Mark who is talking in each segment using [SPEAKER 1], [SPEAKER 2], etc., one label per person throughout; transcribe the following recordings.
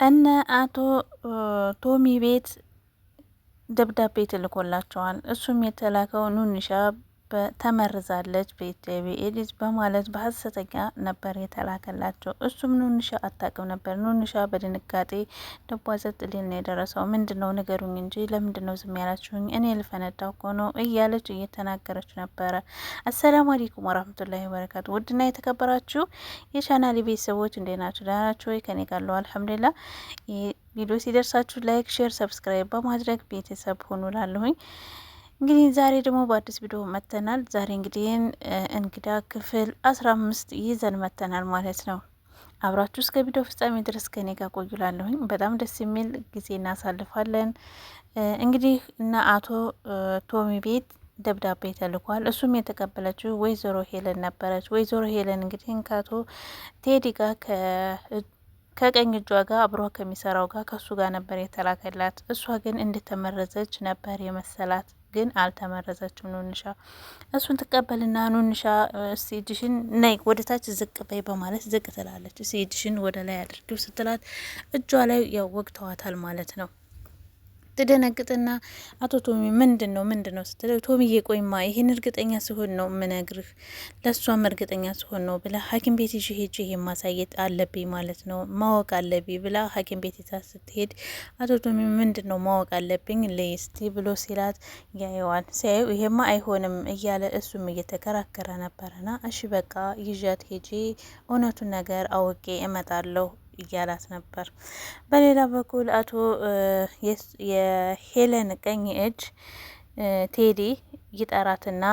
[SPEAKER 1] እነ አቶ ቶሚ ቤት ደብዳቤ ትልኮላቸዋል። እሱም የተላከው ኑንሻ ተመርዛለች በኤችአይቪ ኤድስ በማለት በሀሰተኛ ነበር የተላከላቸው። እሱም ኑንሻ አታውቅም ነበር። ኑንሻ በድንጋጤ ልቧ ጸጥ ሊል ነው የደረሰው። ምንድን ነው ንገሩኝ እንጂ ለምንድን ነው ዝም ያላችሁኝ? እኔ ልፈነዳ እኮ ነው እያለች እየተናገረች ነበረ። አሰላሙ አለይኩም ወራህመቱላሂ ወበረካቱ። ውድና የተከበራችሁ የቻናሌ ቤተሰቦች እንዴት ናችሁ? ደህና ናችሁ ወይ? ከኔ ጋር አለው አልሐምዱሊላህ። ቪዲዮ ሲደርሳችሁ ላይክ፣ ሼር፣ ሰብስክራይብ በማድረግ ቤተሰብ ሆኑ ላለሁኝ። እንግዲህ ዛሬ ደግሞ በአዲስ ቪዲዮ መጥተናል። ዛሬ እንግዲህ እንግዳ ክፍል 15 ይዘን መጥተናል ማለት ነው። አብራችሁ እስከ ቪዲዮ ፍጻሜ ድረስ ከኔ ጋር ቆዩላለሁኝ። በጣም ደስ የሚል ጊዜ እናሳልፋለን። እንግዲህ እና አቶ ቶሚ ቤት ደብዳቤ ተልኳል። እሱም የተቀበለችው ወይዘሮ ሄለን ነበረች። ወይዘሮ ሄለን እንግዲህ ከአቶ ቴዲ ጋር ከቀኝ እጇ ጋር አብሮ ከሚሰራው ጋር ከሱ ጋር ነበር የተላከላት። እሷ ግን እንደተመረዘች ነበር የመሰላት፣ ግን አልተመረዘችም። ኑንሻ እሱን ትቀበልና ኑንሻ እስቲ እጅሽን ነይ ወደ ታች ዝቅ በይ በማለት ዝቅ ትላለች። እስቲ እጅሽን ወደ ላይ አድርጊው ስትላት እጇ ላይ ያው ወግተዋታል ማለት ነው። ትደነግጥና አቶ ቶሚ ምንድን ነው ስትለው፣ ቶሚዬ ቆይማ ይህን እርግጠኛ ሲሆን ነው ምነግርህ፣ ለእሷም እርግጠኛ ሲሆን ነው ብላ ሐኪም ቤት ይዤ ሄጄ ማሳየት አለብኝ ማለት ነው፣ ማወቅ አለብኝ ብላ ሐኪም ቤት ይዛ ስትሄድ አቶ ቶሚ ምንድን ነው ማወቅ አለብኝ ለስቲ ብሎ ሲላት ያየዋል። ሲያዩ ይሄማ አይሆንም እያለ እሱም እየተከራከረ ነበረና እሺ በቃ ይዣት ሄጄ እውነቱን ነገር አውቄ እመጣለሁ እያላት ነበር። በሌላ በኩል አቶ የሄለን ቀኝ እጅ ቴዲ ይጠራትና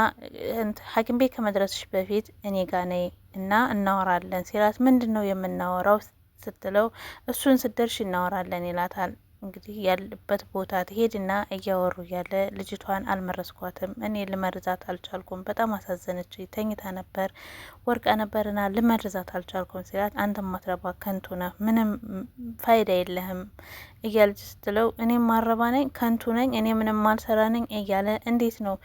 [SPEAKER 1] ሐኪም ቤት ከመድረስሽ በፊት እኔ ጋ ነይ እና እናወራለን ሲላት፣ ምንድን ነው የምናወራው ስትለው፣ እሱን ስደርሽ እናወራለን ይላታል። እንግዲህ ያለበት ቦታ ትሄድና እያወሩ ያለ ልጅቷን አልመረስኳትም፣ እኔ ልመርዛት አልቻልኩም፣ በጣም አሳዘነች፣ ተኝታ ነበር ወርቃ ነበርና ልመርዛት አልቻልኩም ሲላት፣ አንተ ማትረባ ከንቱ ነህ፣ ምንም ፋይዳ የለህም እያለች ስትለው፣ እኔም ማረባ ነኝ ከንቱ ነኝ እኔ ምንም ማልሰራ ነኝ እያለ እንዴት ነው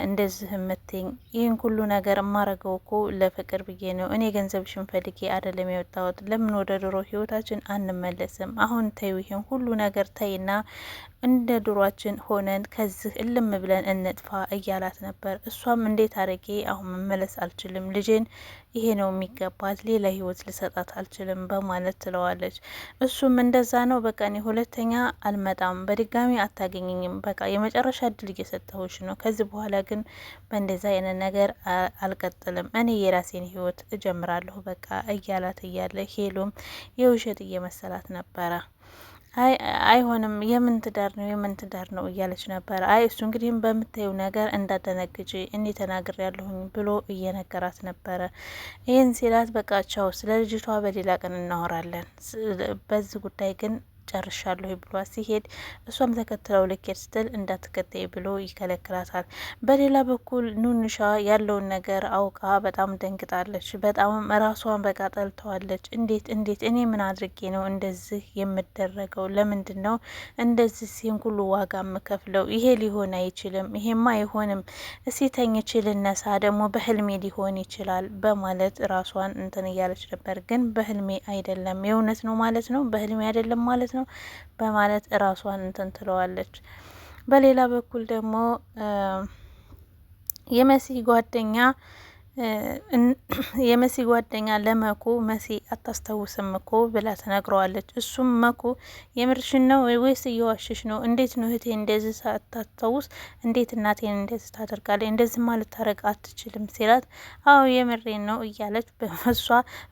[SPEAKER 1] እንደዚህ የምትኝ? ይህን ሁሉ ነገር የማረገው እኮ ለፍቅር ብዬ ነው። እኔ ገንዘብሽን ፈልጌ አይደለም የወጣሁት። ለምን ወደ ድሮ ህይወታችን አንመለስም? አሁን ተይው፣ ይህን ሁሉ ነገር ተይና እንደ ድሯችን ሆነን ከዚህ እልም ብለን እንጥፋ እያላት ነበር። እሷም እንዴት አረጌ አሁን መመለስ አልችልም፣ ልጄን ይሄ ነው የሚገባት፣ ሌላ ህይወት ልሰጣት አልችልም በማለት ትለዋለች። እሱም እንደዛ ነው በቃ እኔ ሁለተኛ አልመጣም፣ በድጋሚ አታገኘኝም፣ በቃ የመጨረሻ እድል እየሰጠሁሽ ነው፣ ከዚህ በኋላ ግን በእንደዛ አይነት ነገር አልቀጥልም፣ እኔ የራሴን ህይወት እጀምራለሁ በቃ እያላት እያለ ሄሎም የውሸት እየመሰላት ነበረ። አይሆንም የምን ትዳር ነው እያለች ነበረ። አይ እሱ እንግዲህ በምታየው ነገር እንዳደነግጭ እኔ ተናግሬ ያለሁኝ ብሎ እየነገራት ነበረ። ይህን ሲላት በቃ ቻው፣ ስለ ልጅቷ በሌላ ቀን እናወራለን፣ በዚህ ጉዳይ ግን ጨርሻለሁ ብሏ ሲሄድ እሷም ተከትለው ልኬድ ስትል እንዳትከተይ ብሎ ይከለክላታል። በሌላ በኩል ኑንሻ ያለውን ነገር አውቃ በጣም ደንግጣለች። በጣም ራሷን በቃ ጠልተዋለች። እንዴት እኔ ምን አድርጌ ነው እንደዚህ የምደረገው? ለምንድን ነው እንደዚህ ሲን ሁሉ ዋጋ የምከፍለው? ይሄ ሊሆን አይችልም፣ ይሄማ አይሆንም፣ እስቲ ተኝቼ ልነሳ፣ ደግሞ በህልሜ ሊሆን ይችላል በማለት ራሷን እንትን እያለች ነበር። ግን በህልሜ አይደለም የእውነት ነው ማለት ነው፣ በህልሜ አይደለም ማለት ነው በማለት እራሷን እንትን ትለዋለች። በሌላ በኩል ደግሞ የመሲ ጓደኛ ለመኩ መሲ አታስታውስም እኮ ብላ ተነግረዋለች። እሱም መኩ የምርሽን ነው ወይስ እየዋሽሽ ነው? እንዴት ነው እህቴ እንደዚህ ሳታስታውስ እንዴት እናቴን እንደዚህ ታደርጋለች? እንደዚህ ማለት ታረግ አትችልም ሲላት፣ አዎ የምሬን ነው እያለች በመሷ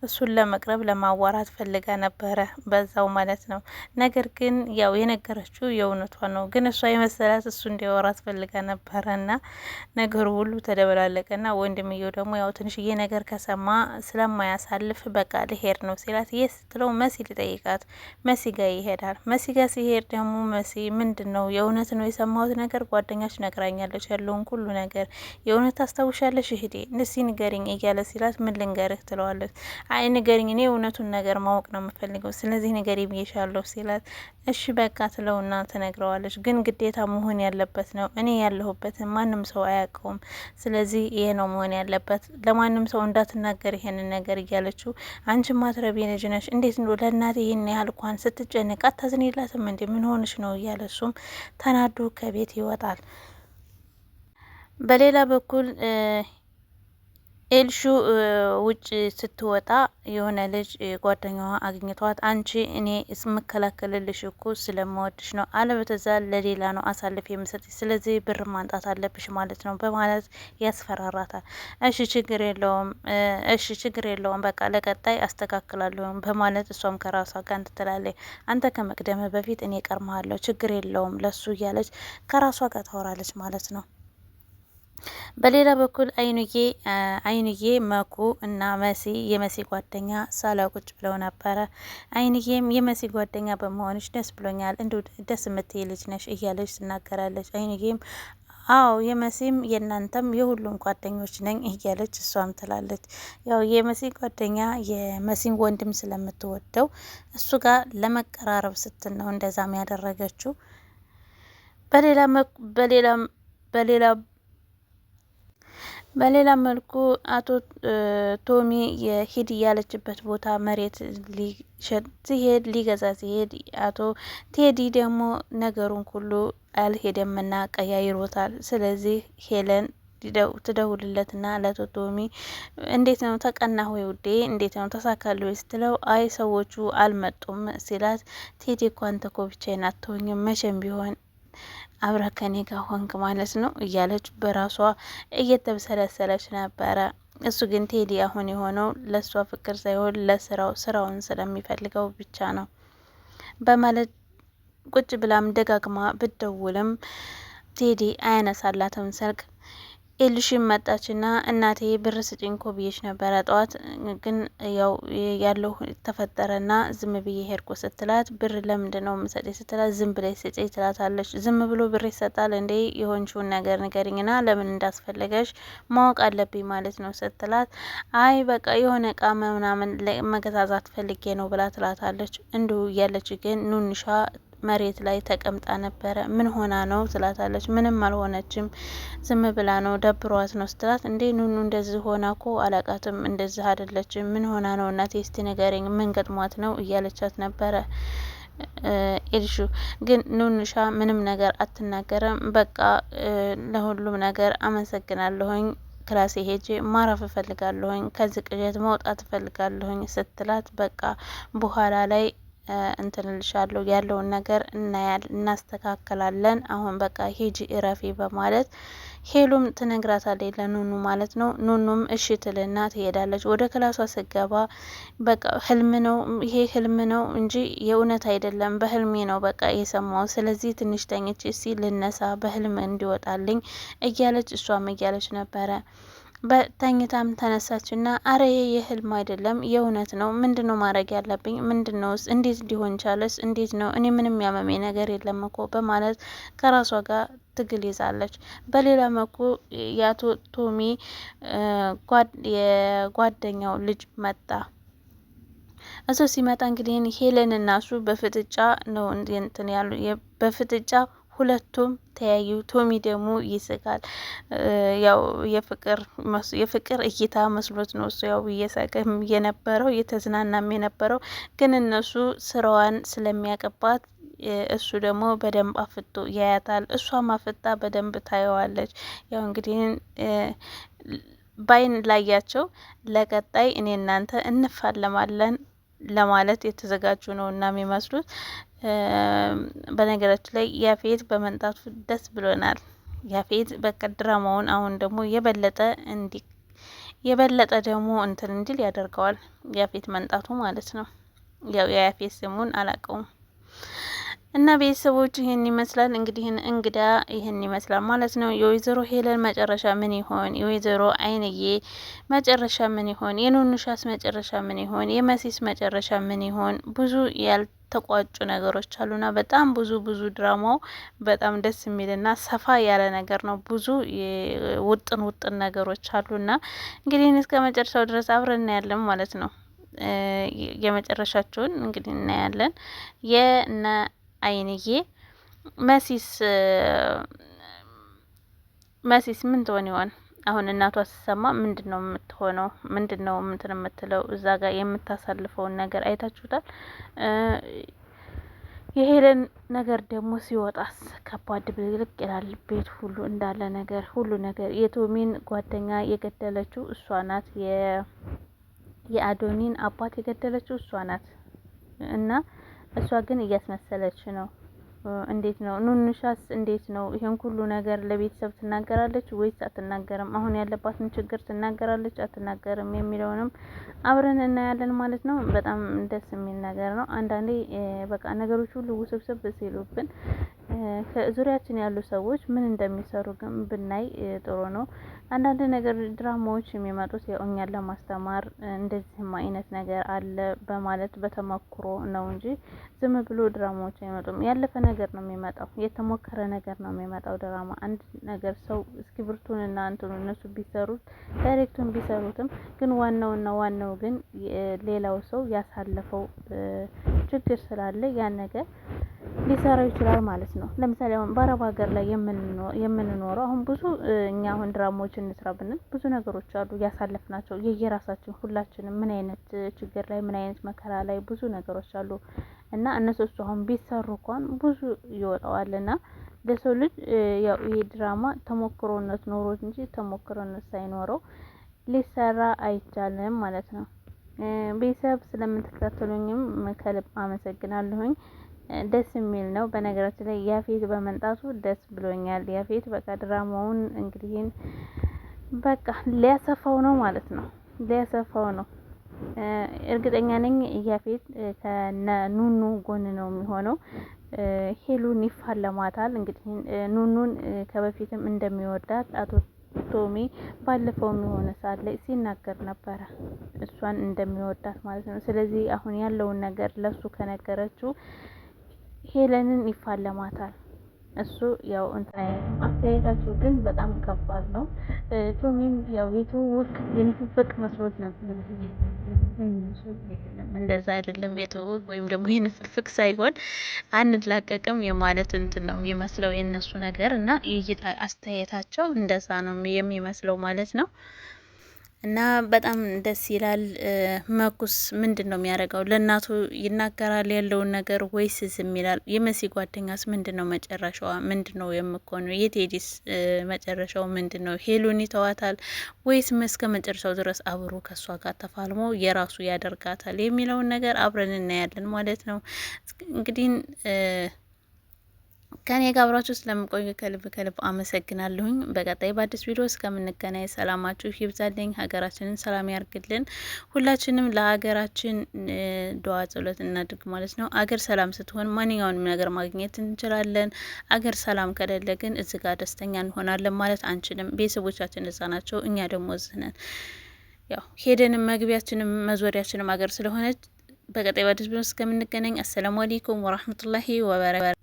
[SPEAKER 1] እሱን ለመቅረብ ለማዋራት ፈልጋ ነበረ በዛው ማለት ነው። ነገር ግን ያው የነገረችው የእውነቷ ነው። ግን እሷ የመሰላት እሱ እንዲያወራት ፈልጋ ነበረና ነገሩ ሁሉ ተደበላለቀና ወንድምየው ደግሞ ያው ትንሽዬ ነገር ከሰማ ስለማያሳልፍ በቃ ልሄድ ነው ሲላት፣ የት ስትለው መሲ ሊጠይቃት መሲ ጋር ይሄዳል። መሲ ጋር ሲሄድ ደግሞ መሲ ምንድን ነው የእውነት ነው የሰማሁት ነገር ጓደኛች ነግራኛለች ያለውን ሁሉ ነገር የእውነት ታስታውሻለሽ እህቴ እስኪ ንገሪኝ እያለ ሲላት፣ ምን ልንገርህ ትለዋለች። አይ ንገሪኝ፣ እኔ እውነቱን ነገር ማወቅ ነው የምፈልገው፣ ስለዚህ ንገሪ ብዬሻለሁ ሲላት፣ እሺ በቃ ትለውና ትነግረዋለች። ግን ግዴታ መሆን ያለበት ነው፣ እኔ ያለሁበትን ማንም ሰው አያውቀውም፣ ስለዚህ ይሄ ነው መሆን ያለበት አላት። ለማንም ሰው እንዳትናገር ይሄንን ነገር እያለችው አንቺ ማትረቢ ልጅ ነሽ፣ እንዴት ነው ለእናቴ ይህን ያህል እንኳን ስትጨነቅ አታዝኒላትም እንዴ? ምን ሆንሽ ነው እያለ እሱም ተናዶ ከቤት ይወጣል። በሌላ በኩል ኤልሹ ውጭ ስትወጣ የሆነ ልጅ ጓደኛዋ አግኝቷት አንቺ እኔ እስምከላከልልሽ እኮ ስለምወድሽ ነው፣ አለበተዛ ለሌላ ነው አሳልፍ የምሰጥሽ፣ ስለዚህ ብር ማንጣት አለብሽ ማለት ነው በማለት ያስፈራራታል። እሺ ችግር የለውም፣ እሺ ችግር የለውም፣ በቃ ለቀጣይ አስተካክላለሁ በማለት እሷም ከራሷ ጋር እንትትላለች። አንተ ከመቅደም በፊት እኔ ቀርመሃለሁ፣ ችግር የለውም ለሱ እያለች ከራሷ ጋር ታወራለች ማለት ነው። በሌላ በኩል አይንዬ መኩ እና መሲ የመሲ ጓደኛ ሳላ ቁጭ ብለው ነበረ። አይንዬም የመሲ ጓደኛ በመሆንሽ ደስ ብሎኛል፣ እንዲሁ ደስ የምትይ ልጅ ነሽ እያለች ትናገራለች። አይንዬም አዎ የመሲም የእናንተም የሁሉም ጓደኞች ነኝ እያለች እሷም ትላለች። ያው የመሲ ጓደኛ የመሲን ወንድም ስለምትወደው እሱ ጋር ለመቀራረብ ስትል ነው እንደዛም ያደረገችው። በሌላ መልኩ አቶ ቶሚ የሂድ ያለችበት ቦታ መሬት ሲሄድ ሊገዛ ሲሄድ አቶ ቴዲ ደግሞ ነገሩን ሁሉ አልሄደምና ቀያይሮታል። ስለዚህ ሄለን ትደውልለትና ለአቶ ቶሚ እንዴት ነው ተቀና ሆይ ውዴ እንዴት ነው ተሳካሉ ስትለው አይ ሰዎቹ አልመጡም ሲላት ቴዲ እኮ አንተ እኮ ብቻዬን አትሆኝም መቼም ቢሆን አብረህ ከኔ ጋር ሆንክ ማለት ነው እያለች በራሷ እየተብሰለሰለች ነበረ። እሱ ግን ቴዲ አሁን የሆነው ለእሷ ፍቅር ሳይሆን ስራውን ስለሚፈልገው ብቻ ነው በማለት ቁጭ ብላም ደጋግማ ብትደውልም ቴዲ አያነሳላትም ስልክ። ኤልሽም መጣችና እናቴ ብር ስጭኝ እኮ ብዬሽ ነበረ ጠዋት፣ ግን ያው ያለው ተፈጠረና ዝም ብዬ ሄድኩ ስትላት ብር ለምንድን ነው የምሰጠኝ ስትላት ዝም ብለሽ ስጭኝ ትላታለች። ዝም ብሎ ብር ይሰጣል እንዴ? የሆንሽውን ነገር ንገሪኝና ለምን እንዳስፈለገሽ ማወቅ አለብኝ ማለት ነው ስትላት አይ በቃ የሆነ እቃ ምናምን መገዛዛት ፈልጌ ነው ብላ ትላታለች። እንዲሁ እያለች ግን ኑንሻ መሬት ላይ ተቀምጣ ነበረ። ምን ሆና ነው ትላታለች። ምንም አልሆነችም ዝም ብላ ነው ደብሯት ነው ስትላት እንዴ ኑኑ እንደዚህ ሆና እኮ አላቃትም እንደዚህ አይደለችም ምን ሆና ነው እናቴ እስቲ ንገረኝ ምን ገጥሟት ነው እያለቻት ነበረ። ኤልሹ ግን ኑንሻ ምንም ነገር አትናገረም። በቃ ለሁሉም ነገር አመሰግናለሁኝ ክላሴ ሄጄ ማረፍ እፈልጋለሁኝ ከዚህ ቅዠት መውጣት እፈልጋለሁኝ ስትላት በቃ በኋላ ላይ እንትንልሻለሁ ያለውን ነገር እናስተካከላለን አሁን በቃ ሂጂ እረፊ በማለት ሄሉም ትነግራታለች ለኑኑ ማለት ነው። ኑኑም እሺ ትልና ትሄዳለች። ወደ ክላሷ ስገባ በቃ ህልም ነው ይሄ ህልም ነው እንጂ የእውነት አይደለም በህልሜ ነው በቃ የሰማው፣ ስለዚህ ትንሽ ተኝቼ ሲል ልነሳ በህልም እንዲወጣልኝ እያለች እሷም እያለች ነበረ። በተኝታም ተነሳችና አረ የህልም አይደለም የእውነት ነው፣ ምንድነው ማድረግ ያለብኝ ምንድነውስ እንዴት ሊሆን ቻለስ እንዴት ነው እኔ ምንም ያመሜ ነገር የለም እኮ በማለት ከራሷ ጋር ትግል ይዛለች። በሌላ መልኩ የአቶ ቶሚ የጓደኛው ልጅ መጣ። እሱ ሲመጣ እንግዲህ ሄለን እና እሱ በፍጥጫ ነው እንትን ያሉ በፍጥጫ ሁለቱም ተያዩ። ቶሚ ደግሞ ይስቃል። ያው የፍቅር እይታ መስሎት ነው እሱ ያው እየሳቀም የነበረው እየተዝናናም የነበረው፣ ግን እነሱ ስራዋን ስለሚያቀባት እሱ ደግሞ በደንብ አፍጦ ያያታል። እሷም አፍጣ በደንብ ታየዋለች። ያው እንግዲህ ባይን ላያቸው ለቀጣይ እኔ እናንተ እንፋለማለን ለማለት የተዘጋጁ ነው እና የሚመስሉት። በነገራችን ላይ ያፌት በመንጣቱ ደስ ብሎናል። ያፌት በቃ ድራማውን አሁን ደግሞ የበለጠ ደግሞ እንትን እንዲል ያደርገዋል። ያፌት መንጣቱ ማለት ነው። ያው የያፌት ስሙን አላውቀውም። እና ቤተሰቦች ይሄን ይመስላል እንግዲህ እንግዳ ይሄን ይመስላል ማለት ነው። የወይዘሮ ሄለን መጨረሻ ምን ይሆን? የወይዘሮ አይንዬ መጨረሻ ምን ይሆን? የኑኑሻስ መጨረሻ ምን ይሆን? የመሲስ መጨረሻ ምን ይሆን? ብዙ ያልተቋጩ ነገሮች አሉና በጣም ብዙ ድራማው በጣም ደስ የሚልና ሰፋ ያለ ነገር ነው። ብዙ ውጥን ነገሮች አሉና እንግዲህ እስከ መጨረሻው ድረስ አብረን እናያለን ማለት ነው። የመጨረሻቸውን እንግዲህ እናያለን። የነ አይንዬ መሲስ ምን ትሆን ይሆን? አሁን እናቷ ስትሰማ ምንድን ነው የምትሆነው? ምንድን ነው እንትን የምትለው? እዛ ጋር የምታሳልፈውን ነገር አይታችሁታል። የሄለን ነገር ደግሞ ሲወጣስ ከባድ ብልቅልቅ ይላል። ቤት ሁሉ እንዳለ ነገር ሁሉ ነገር የቶሚን ጓደኛ የገደለችው እሷ ናት። የአዶኒን አባት የገደለችው እሷ ናት። እና እሷ ግን እያስመሰለች ነው። እንዴት ነው ኑኑሻስ? እንዴት ነው ይሄን ሁሉ ነገር ለቤተሰብ ትናገራለች ወይስ አትናገርም? አሁን ያለባትን ችግር ትናገራለች አትናገርም የሚለውንም አብረን እናያለን ማለት ነው። በጣም ደስ የሚል ነገር ነው። አንዳንዴ በቃ ነገሮች ሁሉ ውስብስብ ሲሉብን ከዙሪያችን ያሉ ሰዎች ምን እንደሚሰሩ ግን ብናይ ጥሩ ነው። አንዳንድ ነገር ድራማዎች የሚመጡት ያው እኛን ለማስተማር እንደዚህም አይነት ነገር አለ በማለት በተሞክሮ ነው እንጂ ዝም ብሎ ድራማዎች አይመጡም። ያለፈ ነገር ነው የሚመጣው፣ የተሞከረ ነገር ነው የሚመጣው ድራማ። አንድ ነገር ሰው እስክሪብቱንና እንትኑ እነሱ ቢሰሩት ዳይሬክቱን ቢሰሩትም ግን ዋናው ግን ሌላው ሰው ያሳለፈው ችግር ስላለ ያን ነገር ሊሰራው ይችላል ማለት ነው። ለምሳሌ አሁን በአረብ ሀገር ላይ የምንኖረው አሁን ብዙ እኛ አሁን ድራማዎች እንስራ ብንል ብዙ ነገሮች አሉ ያሳለፍናቸው የየራሳችን ሁላችንም ምን አይነት ችግር ላይ ምን አይነት መከራ ላይ ብዙ ነገሮች አሉ እና እነሱ አሁን ቢሰሩ እንኳን ብዙ ይወጣዋልና ለሰው ልጅ ያው ይሄ ድራማ ተሞክሮነት ኖሮት እንጂ ተሞክሮነት ሳይኖረው ሊሰራ አይቻልም ማለት ነው። ቤተሰብ ስለምትከታተሉኝም ከልብ አመሰግናለሁኝ። ደስ የሚል ነው። በነገራችን ላይ ያፌት በመንጣቱ ደስ ብሎኛል። ያፌት በቃ ድራማውን እንግዲህ በቃ ሊያሰፋው ነው ማለት ነው። ሊያሰፋው ነው። እርግጠኛ ነኝ ያፌት ከኑኑ ጎን ነው የሚሆነው። ሄሉን ይፋለማታል። እንግዲህ ኑኑን ከበፊትም እንደሚወዳት አቶ ቶሚ ባለፈው የሆነ ሰዓት ላይ ሲናገር ነበረ፣ እሷን እንደሚወዳት ማለት ነው። ስለዚህ አሁን ያለውን ነገር ለሱ ከነገረችው ሄለንን ይፋለማታል። እሱ ያው እንትን አስተያየታቸው ግን በጣም ከባድ ነው። ቶሚም ያው የተወወቅ የንፍቅ መስሎት ነበር። እንደዛ አይደለም የተወወቅ ወይም ደግሞ የንፍቅ ሳይሆን አንላቀቅም የማለት እንትን ነው የሚመስለው የነሱ ነገር እና የእይታ አስተያየታቸው እንደዛ ነው የሚመስለው ማለት ነው። እና በጣም ደስ ይላል። መኩስ ምንድን ነው የሚያደርገው? ለእናቱ ይናገራል ያለውን ነገር ወይስ ዝም ይላል? የመሲ ጓደኛስ ምንድን ነው መጨረሻዋ? ምንድን ነው የምኮነው? የቴዲስ መጨረሻው ምንድን ነው? ሄሉን ይተዋታል ወይስ እስከ መጨረሻው ድረስ አብሮ ከእሷ ጋር ተፋልሞ የራሱ ያደርጋታል የሚለውን ነገር አብረን እናያለን ማለት ነው። እንግዲህ ከኔ ጋር አብራችሁ ስለምቆዩ ከልብ አመሰግናለሁኝ። በቀጣይ በአዲስ ቪዲዮ እስከምንገናኝ ሰላማችሁ ይብዛልኝ፣ ሀገራችንን ሰላም ያርግልን። ሁላችንም ለሀገራችን ዱዓ ጸሎት እናድርግ ማለት ነው። አገር ሰላም ስትሆን ማንኛውንም ነገር ማግኘት እንችላለን። አገር ሰላም ከሌለ ግን እዚህ ጋር ደስተኛ እንሆናለን ማለት አንችልም። ቤተሰቦቻችን እዛ ናቸው፣ እኛ ደግሞ እዚህ ነን። ያው ሄደንም መግቢያችንም መዞሪያችንም አገር ስለሆነች በቀጣይ በአዲስ ቪዲዮ እስከምንገናኝ አሰላሙ አለይኩም ወራህመቱላሂ ወበረካቱ።